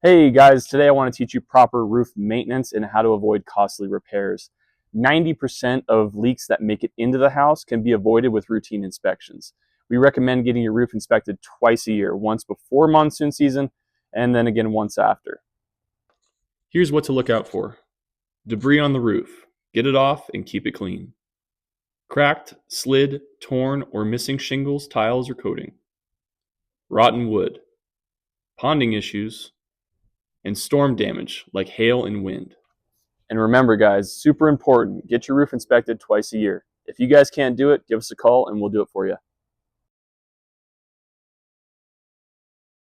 Hey guys, today I want to teach you proper roof maintenance and how to avoid costly repairs. 90% of leaks that make it into the house can be avoided with routine inspections. We recommend getting your roof inspected twice a year, once before monsoon season and then again once after. Here's what to look out for. Debris on the roof. Get it off and keep it clean. Cracked, slid, torn, or missing shingles, tiles, or coating. Rotten wood. Ponding issues, and storm damage like hail and wind. And remember, guys, super important, get your roof inspected twice a year. If you guys can't do it, give us a call and we'll do it for you.